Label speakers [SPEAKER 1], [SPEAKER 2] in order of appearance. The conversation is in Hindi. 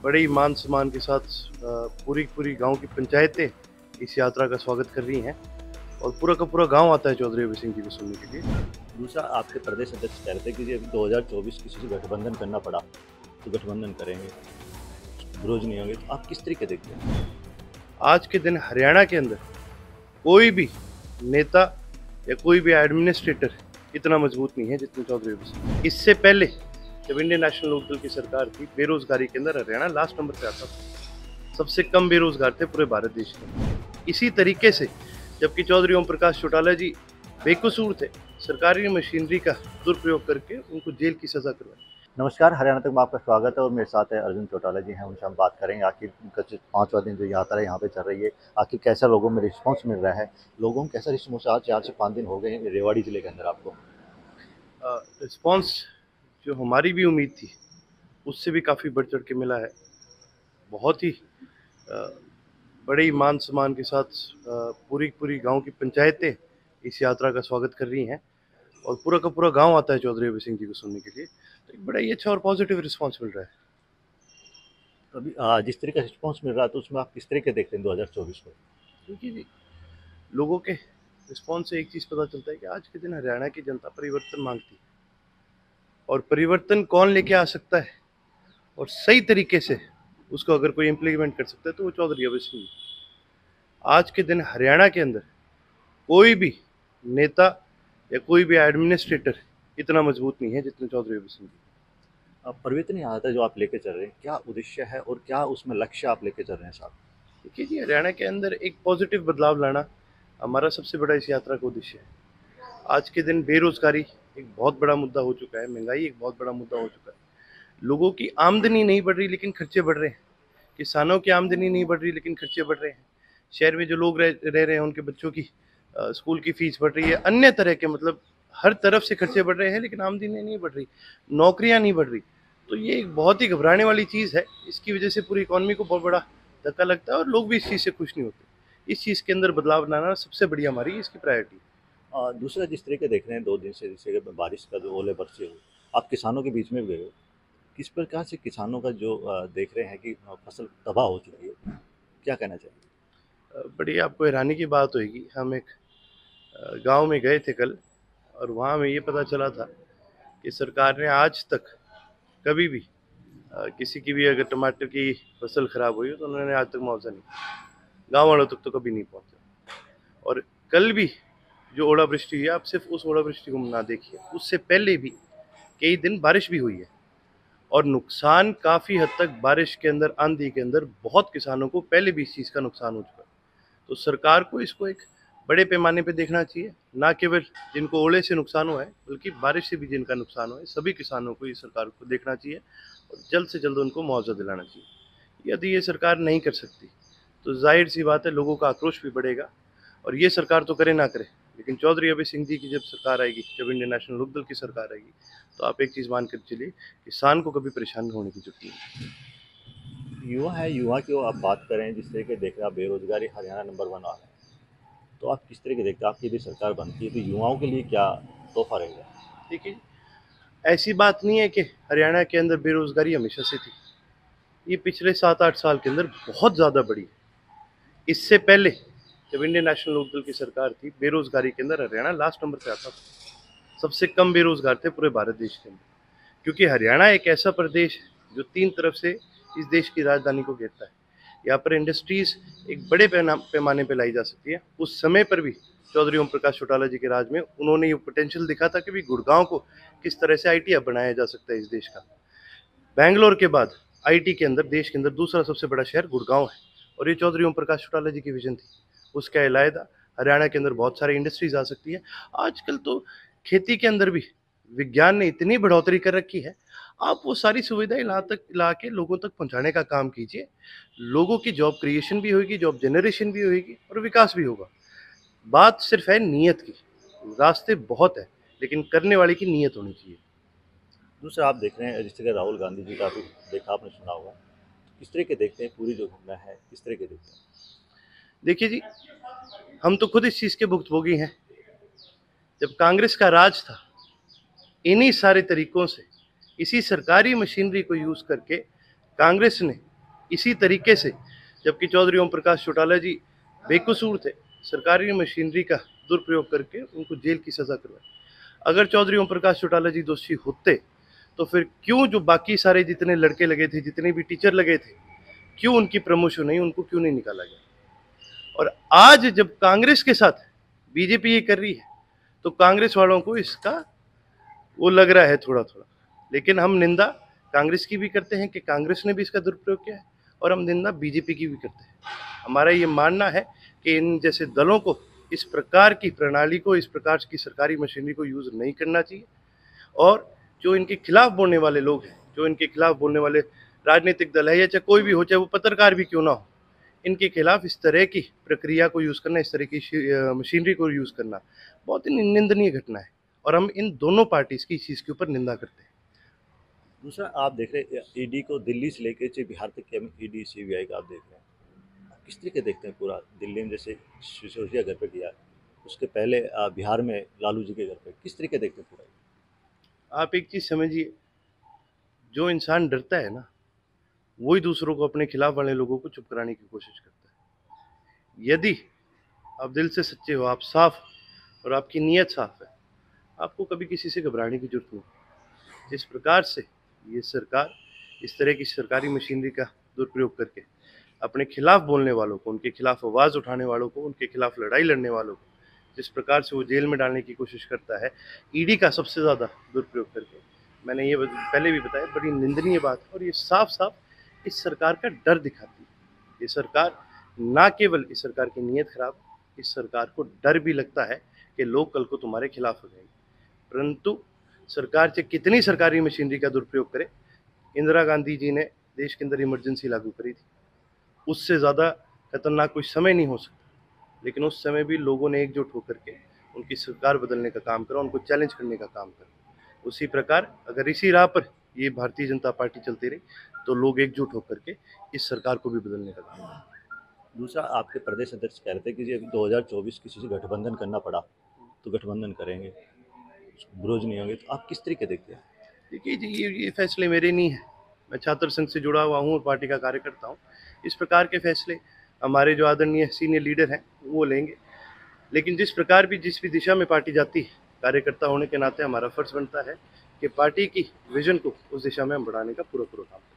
[SPEAKER 1] बड़े ही मान सम्मान के साथ पूरी पूरी गांव की पंचायतें इस यात्रा का स्वागत कर रही हैं और पूरा का पूरा गांव आता है चौधरी अभय सिंह जी को सुनने के लिए।
[SPEAKER 2] दूसरा, आपके प्रदेश अध्यक्ष कह रहे थे कि जब 2024 किसी से गठबंधन करना पड़ा तो गठबंधन करेंगे, विरोध नहीं होंगे। तो आप किस तरीके देखते हैं?
[SPEAKER 1] आज के दिन हरियाणा के अंदर कोई भी नेता या कोई भी एडमिनिस्ट्रेटर इतना मजबूत नहीं है जितना चौधरी अभय सिंह। इससे पहले जब इंडियन नेशनल लोकदल की सरकार थी, बेरोजगारी के अंदर हरियाणा लास्ट नंबर पे आता था। सबसे कम बेरोजगार थे पूरे भारत देश में। इसी तरीके से जबकि चौधरी ओम प्रकाश चौटाला जी बेकसूर थे, सरकारी मशीनरी का दुरुपयोग करके उनको जेल की सजा करवाई।
[SPEAKER 2] नमस्कार, हरियाणा तक में आपका स्वागत है और मेरे साथ है अर्जुन चौटाला जी हैं। उनसे हम बात करेंगे आखिर उनका जो 5वां दिन जो यात्रा यहाँ पे चल रही है, आखिर कैसा लोगों में रिस्पांस मिल रहा है, लोगों को कैसा रिस्पांस आज 4 से 5 दिन हो गए हैं रेवाड़ी जिले के अंदर आपको?
[SPEAKER 1] रिस्पॉन्स जो हमारी भी उम्मीद थी उससे भी काफ़ी बढ़ चढ़ के मिला है। बहुत ही बड़े ही मान सम्मान के साथ पूरी पूरी गांव की पंचायतें इस यात्रा का स्वागत कर रही हैं और पूरा का पूरा गांव आता है चौधरी अभय सिंह जी को सुनने के लिए। तो एक बड़ा ही अच्छा और पॉजिटिव रिस्पॉन्स मिल रहा है।
[SPEAKER 2] तो अभी जिस तरीके का रिस्पांस मिल रहा है तो उसमें आप किस तरीके देखते हैं 2024 को?
[SPEAKER 1] क्योंकि जी लोगों के रिस्पॉन्स से एक चीज़ पता चलता है कि आज के दिन हरियाणा की जनता परिवर्तन मांगती है और परिवर्तन कौन लेके आ सकता है और सही तरीके से उसको अगर कोई इम्प्लीमेंट कर सकता है तो वो चौधरी अभय सिंह है। आज के दिन हरियाणा के अंदर कोई भी नेता या कोई भी एडमिनिस्ट्रेटर इतना मजबूत नहीं है जितने चौधरी अभय सिंह।
[SPEAKER 2] अब परिवर्तन ही आता है जो आप लेके चल रहे हैं, क्या उद्देश्य है और क्या उसमें लक्ष्य आप लेके चल रहे हैं साथ?
[SPEAKER 1] देखिए जी, हरियाणा के अंदर एक पॉजिटिव बदलाव लाना हमारा सबसे बड़ा इस यात्रा का उद्देश्य है। आज के दिन बेरोजगारी एक बहुत बड़ा मुद्दा हो चुका है, महंगाई एक बहुत बड़ा मुद्दा हो चुका है। लोगों की आमदनी नहीं बढ़ रही लेकिन खर्चे बढ़ रहे हैं। किसानों की आमदनी नहीं बढ़ रही लेकिन खर्चे बढ़ रहे हैं। शहर में जो लोग रह रहे हैं उनके बच्चों की स्कूल की फीस बढ़ रही है, अन्य तरह के मतलब हर तरफ से खर्चे बढ़ रहे हैं लेकिन आमदनी नहीं बढ़ रही, नौकरियां नहीं बढ़ रही। तो ये एक बहुत ही घबराने वाली चीज़ है। इसकी वजह से पूरी इकॉनमी को बहुत बड़ा धक्का लगता है और लोग भी इस चीज़ से खुश नहीं होते। इस चीज़ के अंदर बदलाव लाना सबसे बड़ी हमारी इसकी प्रायोरिटी है।
[SPEAKER 2] दूसरा, जिस तरीके देख रहे हैं 2 दिन से जैसे कि बारिश का जो ओले बरसे हो, आप किसानों के बीच में भी गए हो, किस प्रकार से किसानों का जो देख रहे हैं कि फसल तबाह हो चुकी है, क्या कहना चाहिए?
[SPEAKER 1] बड़ी आपको हैरानी की बात होगी, हम एक गांव में गए थे कल और वहाँ हमें ये पता चला था कि सरकार ने आज तक कभी भी किसी की भी अगर टमाटर की फसल खराब हुई हो तो उन्होंने आज तक मुआवजा नहीं, गाँव वालों तक तो कभी नहीं पहुँचा। और कल भी जो ओलावृष्टि हुई है, आप सिर्फ उस ओलावृष्टि को ना देखिए, उससे पहले भी कई दिन बारिश भी हुई है और नुकसान काफ़ी हद तक बारिश के अंदर, आंधी के अंदर बहुत किसानों को पहले भी इस चीज़ का नुकसान हो चुका है। तो सरकार को इसको एक बड़े पैमाने पे देखना चाहिए, ना केवल जिनको ओले से नुकसान हुआ है बल्कि बारिश से भी जिनका नुकसान हुआ है, सभी किसानों को ये सरकार को देखना चाहिए और जल्द से जल्द उनको मुआवजा दिलाना चाहिए। यदि ये सरकार नहीं कर सकती तो जाहिर सी बात है लोगों का आक्रोश भी बढ़ेगा और ये सरकार तो करे ना करे लेकिन चौधरी अभय सिंह जी की जब सरकार आएगी, जब इंडियन नेशनल लोकदल की सरकार आएगी, तो आप एक चीज़ मान कर चलिए, किसान को कभी परेशान होने की जरूरत नहीं है।
[SPEAKER 2] युवा है, युवा की आप बात करें, जिस तरीके देख रहे हैं आप, बेरोजगारी हरियाणा नंबर 1 आ रहा है, तो आप किस तरीके देखते हैं? आपकी भी सरकार बनती है तो युवाओं के लिए क्या तोहफा रहेगा?
[SPEAKER 1] देखिए, ऐसी बात नहीं है कि हरियाणा के अंदर बेरोजगारी हमेशा से थी। ये पिछले 7-8 साल के अंदर बहुत ज़्यादा बढ़ी है। इससे पहले जब इंडियन नेशनल लोकदल की सरकार थी, बेरोजगारी के अंदर हरियाणा लास्ट नंबर पे आता था। सबसे कम बेरोजगार थे पूरे भारत देश के अंदर। क्योंकि हरियाणा एक ऐसा प्रदेश है जो 3 तरफ से इस देश की राजधानी को घेरता है। यहाँ पर इंडस्ट्रीज़ एक बड़े पैमाने पे लाई जा सकती है। उस समय पर भी चौधरी ओम प्रकाश चौटाला जी के राज में उन्होंने ये पोटेंशियल दिखा था कि भाई गुड़गाँव को किस तरह से आईटी हब बनाया जा सकता है इस देश का। बैंगलोर के बाद आईटी के अंदर देश के अंदर दूसरा सबसे बड़ा शहर गुड़गांव है और ये चौधरी ओम प्रकाश चौटाला जी की विजन थी। उसके अलावा हरियाणा के अंदर बहुत सारी इंडस्ट्रीज आ सकती है। आजकल तो खेती के अंदर भी विज्ञान ने इतनी बढ़ोतरी कर रखी है, आप वो सारी सुविधाएं ला के लोगों तक पहुंचाने का काम कीजिए। लोगों की जॉब क्रिएशन भी होगी, जॉब जनरेशन भी होगी और विकास भी होगा। बात सिर्फ है नीयत की। रास्ते बहुत है लेकिन करने वाले की नीयत होनी चाहिए।
[SPEAKER 2] दूसरा, आप देख रहे हैं जिस तरह राहुल गांधी जी का भी देखा, आपने सुना होगा, तो किस तरीके देखते हैं पूरी जो घटना है, किस तरीके देखते हैं?
[SPEAKER 1] देखिए जी, हम तो खुद इस चीज़ के भुक्तभोगी हैं। जब कांग्रेस का राज था, इन्हीं सारे तरीकों से, इसी सरकारी मशीनरी को यूज़ करके कांग्रेस ने इसी तरीके से जबकि चौधरी ओम प्रकाश चौटाला जी बेकसूर थे, सरकारी मशीनरी का दुरुपयोग करके उनको जेल की सज़ा करवाई। अगर चौधरी ओम प्रकाश चौटाला जी दोषी होते तो फिर क्यों जो बाकी सारे जितने लड़के लगे थे, जितने भी टीचर लगे थे, क्यों उनकी प्रमोशन नहीं, उनको क्यों नहीं निकाला गया? और आज जब कांग्रेस के साथ बीजेपी ये कर रही है तो कांग्रेस वालों को इसका वो लग रहा है थोड़ा थोड़ा, लेकिन हम निंदा कांग्रेस की भी करते हैं कि कांग्रेस ने भी इसका दुरुपयोग किया है, और हम निंदा बीजेपी की भी करते हैं। हमारा ये मानना है कि इन जैसे दलों को इस प्रकार की प्रणाली को, इस प्रकार की सरकारी मशीनरी को यूज़ नहीं करना चाहिए, और जो इनके खिलाफ बोलने वाले लोग हैं, जो इनके खिलाफ बोलने वाले राजनीतिक दल है या चाहे कोई भी हो, चाहे वो पत्रकार भी क्यों ना हो, इनके खिलाफ इस तरह की प्रक्रिया को यूज़ करना, इस तरह की मशीनरी को यूज़ करना बहुत ही निंदनीय घटना है, और हम इन दोनों पार्टीज की इस चीज़ के ऊपर निंदा करते हैं।
[SPEAKER 2] दूसरा, आप देख रहे हैं ईडी को दिल्ली से लेकर के बिहार तक के ईडी सीबीआई का आप देख रहे हैं, आप किस तरीके देखते हैं पूरा? दिल्ली में जैसे सिसोदिया घर पे किया, उसके पहले बिहार में लालू जी के घर पे, किस तरीके देखते हैं पूरा?
[SPEAKER 1] आप एक चीज़ समझिए, जो इंसान डरता है ना, वही दूसरों को, अपने खिलाफ वाले लोगों को चुप कराने की कोशिश करता है। यदि आप दिल से सच्चे हो, आप साफ और आपकी नीयत साफ है, आपको कभी किसी से घबराने की जरूरत नहीं। जिस प्रकार से ये सरकार इस तरह की सरकारी मशीनरी का दुरुपयोग करके अपने खिलाफ बोलने वालों को, उनके खिलाफ आवाज़ उठाने वालों को, उनके खिलाफ लड़ाई लड़ने वालों को जिस प्रकार से वो जेल में डालने की कोशिश करता है, ईडी का सबसे ज़्यादा दुरुपयोग करके, मैंने ये पहले भी बताया, बड़ी निंदनीय बात है, और ये साफ साफ इस सरकार का डर दिखाती है। ये सरकार, ना केवल इस सरकार की नीयत खराब, इस सरकार को डर भी लगता है कि लोग कल को तुम्हारे खिलाफ हो जाएंगे। परंतु सरकार चाहे कितनी सरकारी मशीनरी का दुरुपयोग करे, इंदिरा गांधी जी ने देश के अंदर इमरजेंसी लागू करी थी, उससे ज़्यादा खतरनाक कोई समय नहीं हो सकता, लेकिन उस समय भी लोगों ने एकजुट होकर के उनकी सरकार बदलने का काम करा, उनको चैलेंज करने का काम करा। उसी प्रकार अगर इसी राह पर ये भारतीय जनता पार्टी चलती रही तो लोग एकजुट होकर के इस सरकार को भी बदलने का काम करें।
[SPEAKER 2] दूसरा, आपके प्रदेश अध्यक्ष कह रहे थे कि जब 2024 किसी से गठबंधन करना पड़ा तो गठबंधन करेंगे, विरोध नहीं होंगे, तो आप किस तरीके देखते हैं?
[SPEAKER 1] देखिए जी, ये फैसले मेरे नहीं हैं। मैं छात्र संघ से जुड़ा हुआ हूँ और पार्टी का कार्यकर्ता हूँ। इस प्रकार के फैसले हमारे जो आदरणीय सीनियर लीडर हैं वो लेंगे, लेकिन जिस भी दिशा में पार्टी जाती है, कार्यकर्ता होने के नाते हमारा फर्ज बनता है कि पार्टी की विजन को उस दिशा में हम बढ़ाने का पूरा काम करें।